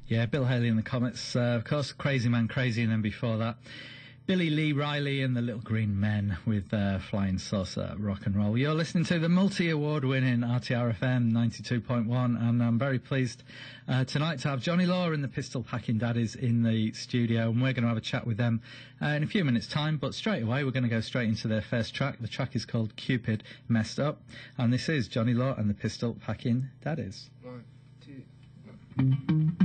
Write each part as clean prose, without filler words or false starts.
Yeah, Bill Haley and the Comets, of course, Crazy Man Crazy, and then before that, Billy Lee Riley and the Little Green Men with Flying Saucer Rock and Roll. You're listening to the multi-award winning RTRfm 92.1, and I'm very pleased tonight to have Johnny Law and the Pistol Packing Daddies in the studio, and we're going to have a chat with them in a few minutes' time, but straight away we're going to go straight into their first track. The track is called Cupid Messed Up, and this is Johnny Law and the Pistol Packing Daddies. 1, 2, 1.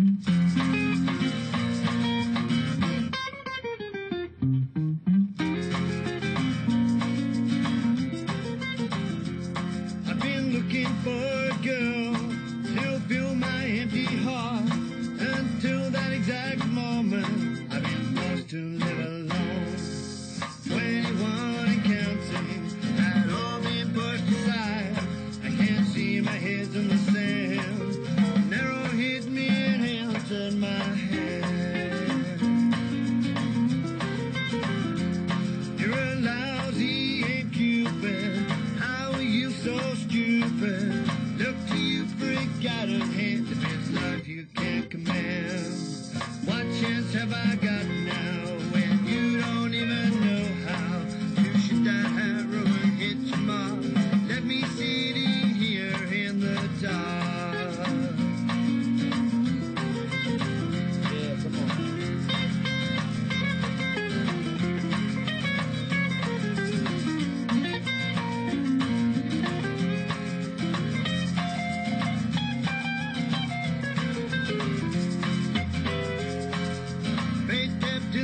Looking for a girl to fill my empty heart. Until that exact moment, I've been forced to live alone. 21 and counting had all been pushed aside. I can't see my head's in the sand. Narrow hit me and answered my hand. You're a lousy and Cupid. How are you so stupid? Look to you for a guiding hand. If it's love you can't command, what chance have I got now when you don't even know how? You should die, ruin, hit your mark. Let me sitting here in the dark. Yeah, come on.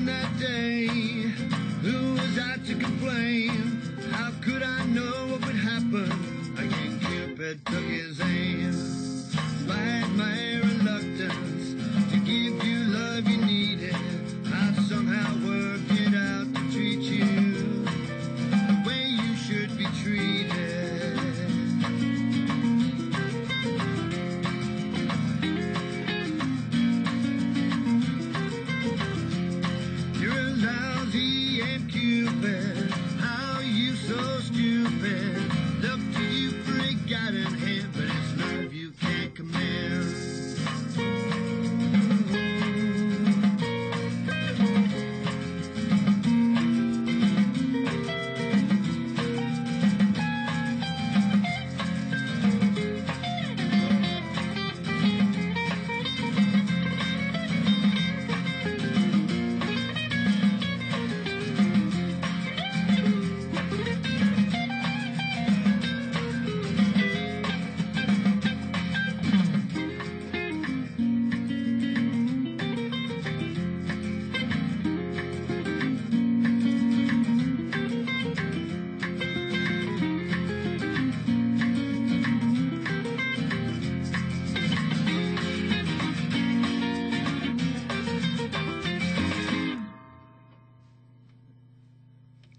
That day, who was I to complain? How could I know what would happen? Again, Cupid took his aim. Despite my reluctance to give you love you needed, I somehow worked it out to treat you the way you should be treated. Cupid, how are you so stupid? Look to you for a guiding hand, but it's love you can't command.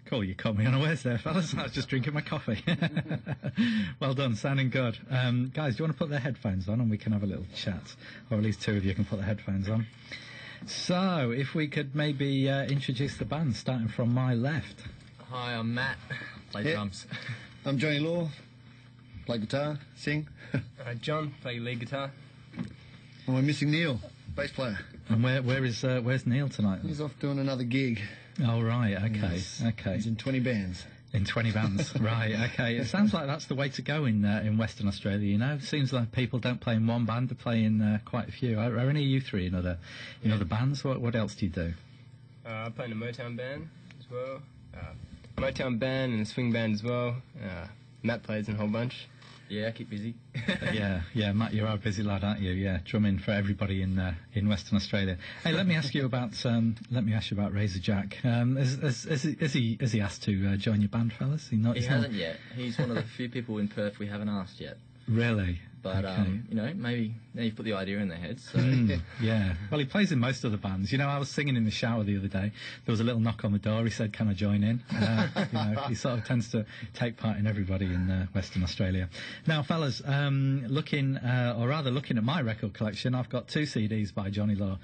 Cool, you caught me unawares there, fellas. I was just drinking my coffee. Well done, sounding good. Guys, do you want to put their headphones on and we can have a little chat? Or at least two of you can put the headphones on. So, if we could maybe introduce the band, starting from my left. Hi, I'm Matt, play drums. I'm Johnny Law, play guitar, sing. John, play lead guitar. And we're missing Neil, bass player. And where's Neil tonight? He's off doing another gig. Oh, right, okay, okay. He's in 20 bands. In 20 bands, right, okay. It sounds like that's the way to go in Western Australia, you know. It seems like people don't play in one band, they play in quite a few. Are any of you three in other bands? What else do you do? I play in a Motown band as well. Motown band and a swing band as well. Matt plays in a whole bunch. Yeah, I keep busy. yeah, Matt, you're a busy lad, aren't you? Yeah, drumming for everybody in Western Australia. Hey, let me ask you about Razor Jack. Has he asked to join your band, fellas? He hasn't yet. He's one of the few people in Perth we haven't asked yet. Really? But, okay. Maybe now you've put the idea in their heads. So. Yeah. Well, he plays in most of the bands. You know, I was singing in the shower the other day. There was a little knock on the door. He said, "Can I join in?" He sort of tends to take part in everybody in Western Australia. Now, fellas, looking at my record collection, I've got 2 CDs by Johnny Law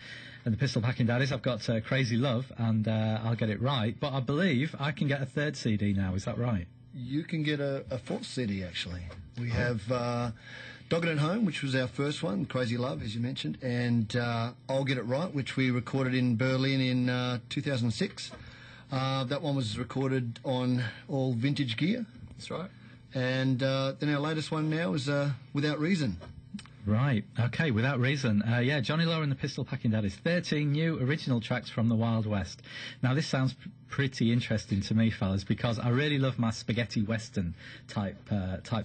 and the Pistol Packing Daddies. I've got Crazy Love and I'll Get It Right, but I believe I can get a 3rd CD now. Is that right? You can get a 4th CD, actually. We have Dogged at Home, which was our first one, Crazy Love, as you mentioned, and I'll Get It Right, which we recorded in Berlin in 2006. That one was recorded on all vintage gear. That's right. And then our latest one now is Without Reason. Right, okay, Without Reason. Yeah, Johnny Law and the Pistol Packing Daddies. 13 new original tracks from the Wild West. Now, this sounds pretty interesting to me, fellas, because I really love my spaghetti western type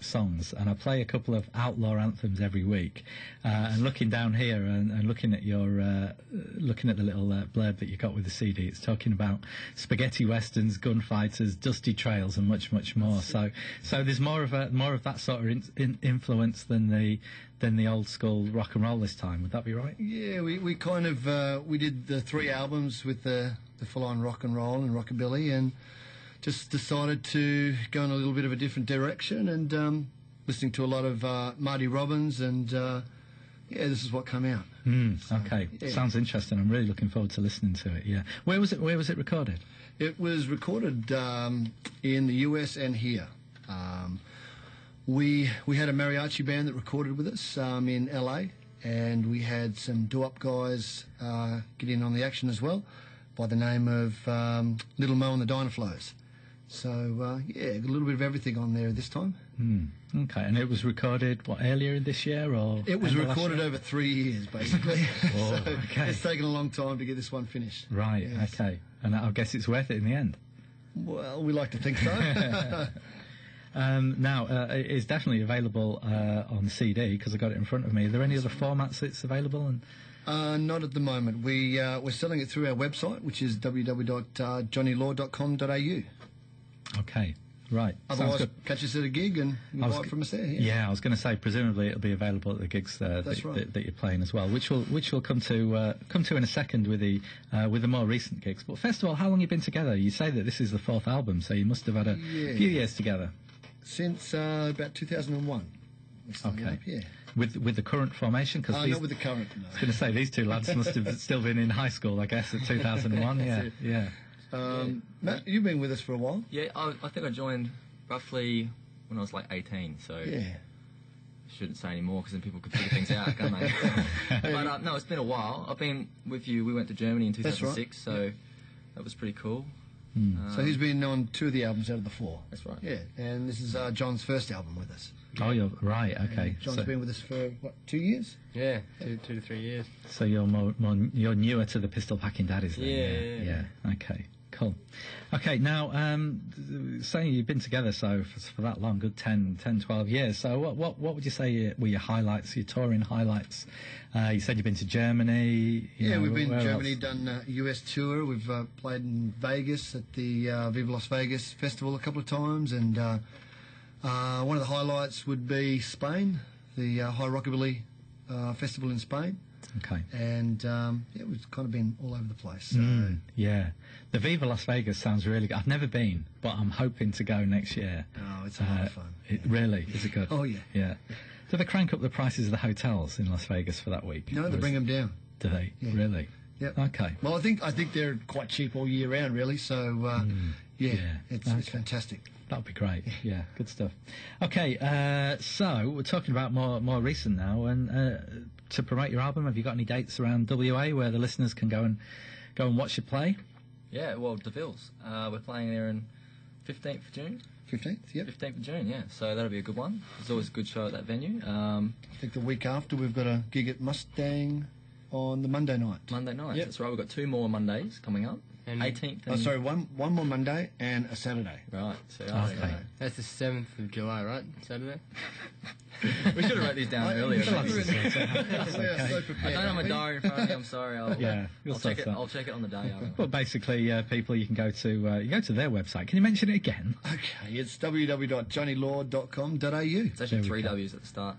songs, and I play a couple of outlaw anthems every week. And looking down here and looking at your looking at the little blurb that you got with the CD, it's talking about spaghetti westerns, gunfighters, dusty trails, and much more. So there's more of that sort of influence than the old school rock and roll this time. Would that be right? Yeah, we kind of we did the 3 albums with the full-on rock and roll and rockabilly, and just decided to go in a little bit of a different direction, and listening to a lot of Marty Robbins, and yeah, this is what came out. Okay, yeah. Sounds interesting. I'm really looking forward to listening to it. Yeah, where was it recorded? It was recorded in the US and here. We had a mariachi band that recorded with us in LA, and we had some doo-wop guys get in on the action as well, by the name of Little Mo and the Dynaflows. So yeah, a little bit of everything on there this time. Okay, and it was recorded earlier this year, or It was end of last recorded year? over 3 years, basically. Oh, So okay. it's taken a long time to get this one finished. Right. Yes. Okay, and I guess it's worth it in the end. Well, we like to think so. Now, it's definitely available on CD because I got it in front of me. Are there any other formats it's available in? Not at the moment. We're selling it through our website, which is www.johnnylaw.com.au. Okay, right. Sounds Otherwise, good. catch us at a gig and you I was buy it from us there. Yeah, I was going to say presumably it'll be available at the gigs That's right. that you're playing as well, which we'll come to in a second with the more recent gigs. But first of all, how long have you been together? You say that this is the 4th album, so you must have had a Yeah. few years together. Since about 2001. We're starting Okay. up, yeah. With the current formation, because Not with the current, no. I was going to say these two lads must have still been in high school, I guess, at 2001. Yeah. Matt, you've been with us for a while. Yeah, I think I joined roughly when I was like 18, so Yeah. I shouldn't say any more because then people could figure things out, can't they? But no, it's been a while. I've been with you. We went to Germany in That's right. 2006, so that was pretty cool. So he's been on 2 of the albums out of the 4. That's right. Yeah, and this is John's first album with us. Oh, you're right. Okay. John's been with us for, 2 years? Yeah, 2 to 3 years. So you're you're newer to the Pistol Packing Daddies then? Yeah. Okay, cool. Okay, now, saying you've been together for that long, good 10, 12 years, so what would you say were your highlights, your touring highlights? You said you've been to Germany. We've been where to Germany, else? done a US tour. We've played in Vegas at the Viva Las Vegas Festival a couple of times, and one of the highlights would be Spain, the High Rockabilly Festival in Spain. Okay. And we've kind of been all over the place. So. Yeah. The Viva Las Vegas sounds really good. I've never been, but I'm hoping to go next year. Oh, it's a lot of fun. Really? Is it good? Oh, yeah. Yeah. Do they crank up the prices of the hotels in Las Vegas for that week? No, they bring them down. Do they? Yeah. Really? Yep. Okay. Well, I think they're quite cheap all year round, really. So, it's Okay. fantastic. That would be great. Yeah, good stuff. Okay, so we're talking about more recent now, and to promote your album, have you got any dates around WA where the listeners can go and watch you play? Yeah, well, DeVille's. We're playing there on 15th of June. 15th, yep. 15th of June, yeah. So that'll be a good one. There's always a good show at that venue. I think the week after we've got a gig at Mustang on the Monday night. Monday night. Yep. That's right. We've got 2 more Mondays coming up. And 18th. Oh, And sorry, one more Monday and a Saturday. Right. So Okay. That's the 7th of July, right? Saturday? we should have wrote these down earlier. That's maybe. okay. I don't have my diary in front of me. I'm sorry. You'll I'll check sort it. that. I'll check it on the day. Well, basically, people, you can go to their website. Can you mention it again? Okay, it's www.johnnylaw.com.au. It's actually There we 3 go. W's at the start.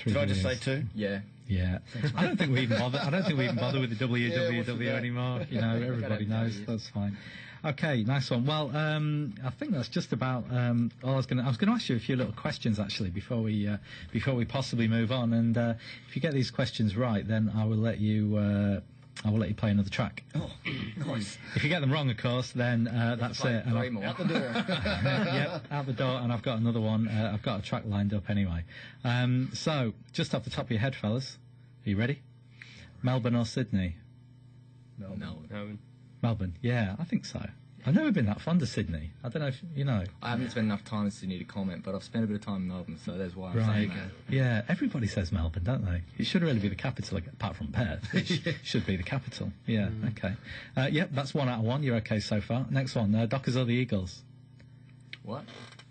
Did I just say 2? Yeah. Yeah, I don't think we even bother. I don't think we even bother with the www what's with that? anymore. You know, everybody knows. That's fine. Okay, nice one. Well, I think that's just about all I was going to ask you a few little questions actually before we possibly move on. And if you get these questions right, then I will let you I will let you play another track. Oh, nice. If you get them wrong, of course, then that's Play it. And three more. Out the door. yep, out the door, and I've got another one. I've got a track lined up anyway. So, just off the top of your head, fellas, are you ready? Melbourne or Sydney? No. Melbourne, yeah, I think so. I've never been that fond of Sydney. I don't know if you know. I haven't spent enough time in Sydney to comment, but I've spent a bit of time in Melbourne, so that's why I'm Right. saying that. Yeah, everybody says Melbourne, don't they? It should really be the capital, apart from Perth. It should be the capital. Yeah, okay. Yep, that's 1 out of 1. You're okay so far. Next one, Dockers or the Eagles? What?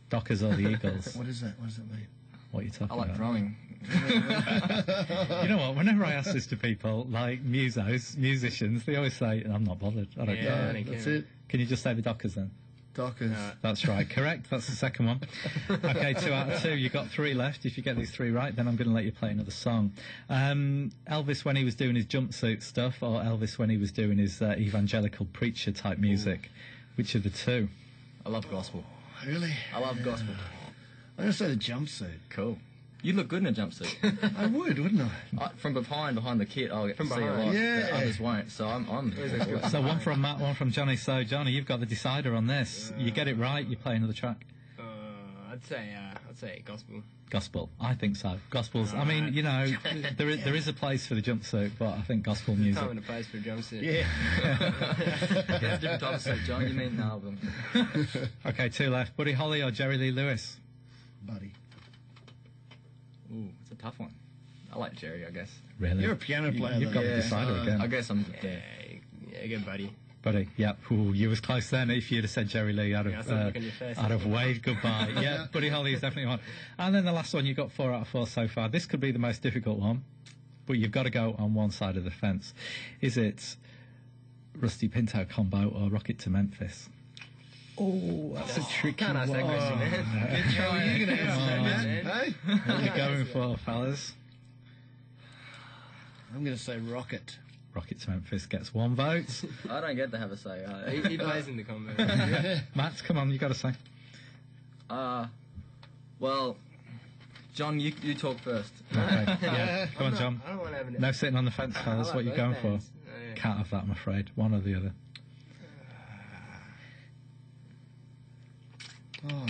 Dockers or the Eagles? What is that? What does that mean? What are you talking I like about? drumming. You know what? Whenever I ask this to people, like musicians, they always say, "I'm not bothered. I don't Yeah, care." I don't That's care. it. Can you just say the Dockers then? Dockers. That's right. Correct. That's the second one. Okay, 2 out of 2. You've got 3 left. If you get these 3 right, then I'm going to let you play another song. Elvis when he was doing his jumpsuit stuff, or Elvis when he was doing his evangelical preacher type music? Which of the two? I love gospel. Really? I love gospel. I'm going to say the jumpsuit. Cool. You'd look good in a jumpsuit. I would, wouldn't I? From behind the kit, I'll get to From see a behind. lot. Yeah. that others won't. So I'm So one from Matt, one from Johnny. So Johnny, you've got the decider on this. You get it right, you play another track. I'd say gospel. Gospel, I think so. Gospel's. I mean, you know, there is a place for the jumpsuit, but I think gospel music. Time and a place for a jumpsuit. Yeah. That's different type of suit, John. You mean an album? Okay, 2 left. Buddy Holly or Jerry Lee Lewis? Buddy. Ooh, it's a tough one. I like Jerry, I guess. Really? You're a piano player, You've got though. the decider Yeah. again. I guess I'm there. Yeah, good buddy. Buddy, yep. Ooh, you was close then. If you'd have said Jerry Lee, I'd Yeah, I have, saw the look on your face. I'd have waved goodbye. Yeah, Buddy Holly is definitely one. And then the last one, you got 4 out of 4 so far. This could be the most difficult one, but you've got to go on one side of the fence. Is it Rusty Pinto Combo or Rocket to Memphis? Oh, that's a tricky Can't ask that one. question, man. Good try. You're going to answer that, man. Hey? What are you going for, fellas? I'm going to say rocket. Rocket to Memphis gets 1 vote. I don't get to have a say. He plays in the combo. Matt, come on, you got to say. Well, John, you talk first. Okay, yeah. Come on, John. I don't want to have an. No sitting on the fence, fellas. I like What are you both going for? bands. Oh, yeah. Can't have that, I'm afraid. One or the other. Oh,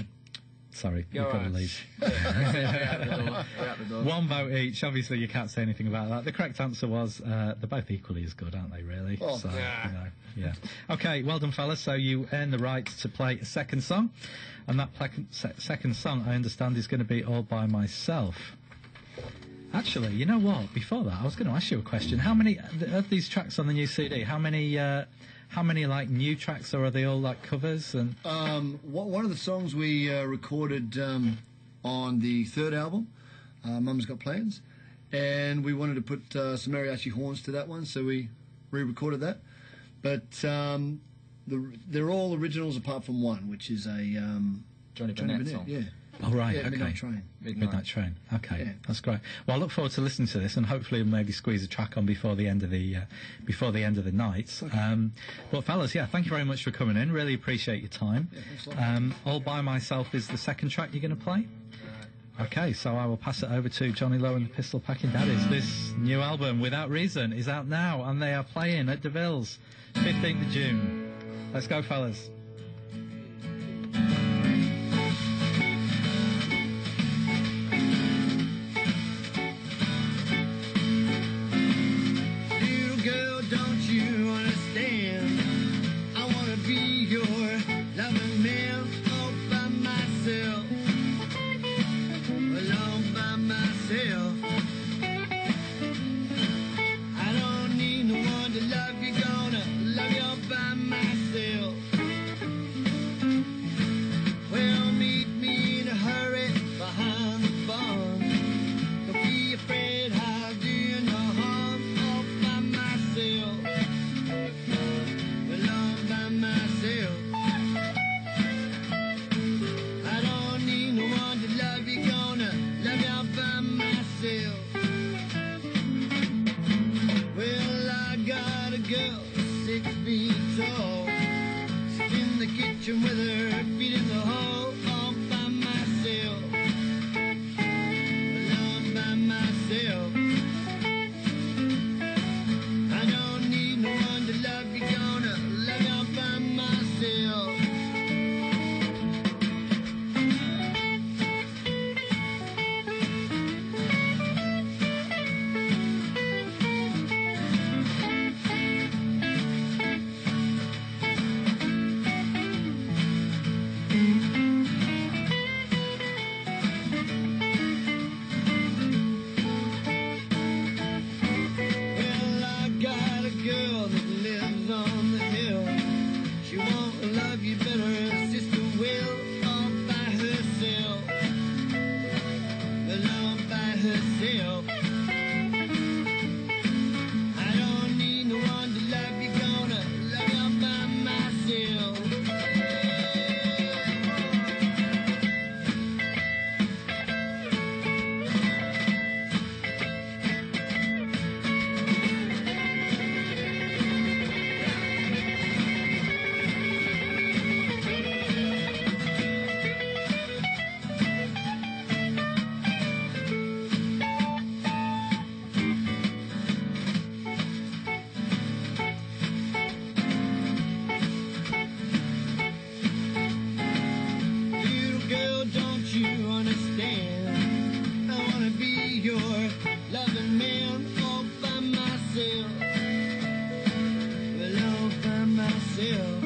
Sorry, Go you've got to on. leave. We're out the door. 1 vote each. Obviously, you can't say anything about that. The correct answer was they're both equally as good, aren't they, really? Oh, so, yeah. you know, yeah. Okay, well done, fellas. So you earn the right to play a second song. And that second song, I understand, is going to be All By Myself. Actually, you know what? Before that, I was going to ask you a question. How many of these tracks on the new CD, how many like new tracks, or are they all like covers? And one of the songs we recorded on the third album, Mum's Got Plans, and we wanted to put some mariachi horns to that one, so we re-recorded that. But they're all originals apart from one, which is a Johnny Burnett song. Yeah. oh right, Yeah, okay. Midnight Train. Midnight Train. Okay, Yeah. that's great. Well, I look forward to listening to this, and hopefully maybe squeeze a track on before the end of the night. But fellas, yeah, thank you very much for coming in. Really appreciate your time. Yeah, thanks a lot. All By Myself is the second track you're going to play. Okay, so I will pass it over to Johnny Lowe and the Pistol Packing Daddies. This new album, Without Reason, is out now, and they are playing at DeVille's, 15th of June. Let's go, fellas. Little girl, don't you understand? I wanna be your loving man all by myself. All by myself. I don't need no one to love you, gonna love you all by myself. myself. I don't need no one to love you, gonna love you all by myself. Little girl, don't you understand? I wanna be your loving man all by myself. Well, all by myself.